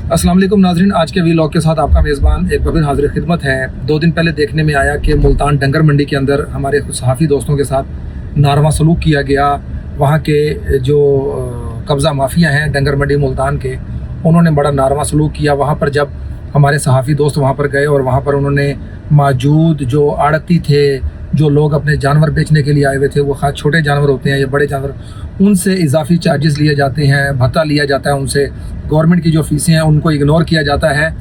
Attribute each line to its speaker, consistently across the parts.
Speaker 1: अस्सलाम वालेकुम नाज़रीन, आज के वीलॉग के साथ आपका मेज़बान एक बार हाज़िर खिदमत है। 2 दिन पहले देखने में आया कि मुल्तान डंगर मंडी के अंदर हमारे कुछ सहाफ़ी दोस्तों के साथ नारवा सलूक किया गया। वहाँ के जो कब्ज़ा माफिया हैं डंगर मंडी मुल्तान के, उन्होंने बड़ा नारवा सलूक किया। वहाँ पर जब हमारे सहाफ़ी दोस्त वहाँ पर गए और वहाँ पर उन्होंने मौजूद जो आड़ती थे, जो लोग अपने जानवर बेचने के लिए आए हुए थे, वो खास छोटे जानवर होते हैं या बड़े जानवर, उनसे इजाफी चार्जेस लिए जाते हैं, भत्ता लिया जाता है उनसे, गवर्नमेंट की जो फ़ीसें हैं उनको इग्नोर किया जाता है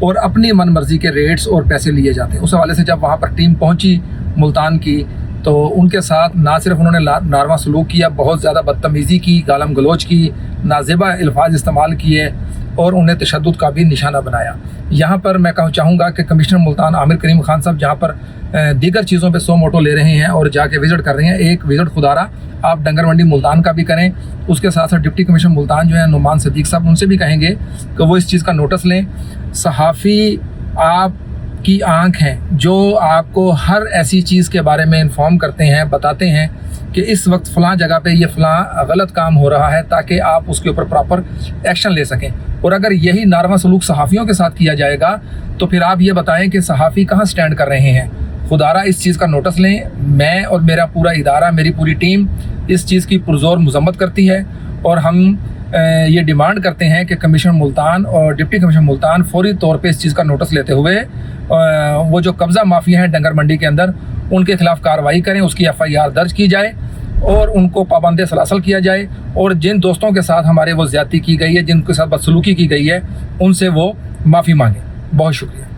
Speaker 1: और अपनी मन मर्ज़ी के रेट्स और पैसे लिए जाते हैं। उस हवाले से जब वहाँ पर टीम पहुँची मुल्तान की, तो उनके साथ ना सिर्फ उन्होंने नारवा सलूक किया, बहुत ज़्यादा बदतमीज़ी की, गालम गलोच की, नाज़ेबा अल्फाज इस्तेमाल किए और उन्हें तशद्दुद का भी निशाना बनाया। यहाँ पर मैं चाहूँगा कि कमिश्नर मुल्तान आमिर करीम खान साहब जहाँ पर दीगर चीज़ों पे 100 मोटो ले रहे हैं और जाके विज़िट कर रहे हैं, एक विज़िट खुदारा आप डंगर मंडी मुल्तान का भी करें। उसके साथ साथ डिप्टी कमिश्नर मुल्तान जो है नुमान सदीक साहब, उनसे भी कहेंगे कि वो इस चीज़ का नोटिस लें। सहाफ़ी आप की आँख हैं जो आपको हर ऐसी चीज़ के बारे में इन्फॉर्म करते हैं, बताते हैं कि इस वक्त फ़लाँ जगह पे ये फ़लाँ गलत काम हो रहा है, ताकि आप उसके ऊपर प्रॉपर एक्शन ले सकें। और अगर यही नारवा सलूक सहाफ़ियों के साथ किया जाएगा तो फिर आप ये बताएं कि सहाफ़ी कहाँ स्टैंड कर रहे हैं। खुदारा इस चीज़ का नोटिस लें। मैं और मेरा पूरा इदारा, मेरी पूरी टीम इस चीज़ की पुरज़ोर मज़म्मत करती है और हम ये डिमांड करते हैं कि कमिश्नर मुल्तान और डिप्टी कमिश्नर मुल्तान फौरी तौर पे इस चीज़ का नोटिस लेते हुए वो जो कब्ज़ा माफिया हैं डंगर मंडी के अंदर, उनके खिलाफ़ कार्रवाई करें, उसकी FIR दर्ज की जाए और उनको पाबंद सलासल किया जाए। और जिन दोस्तों के साथ हमारे वो ज़्यादती की गई है, जिनके साथ बदसलूकी की गई है, उनसे वो माफ़ी मांगें। बहुत शुक्रिया।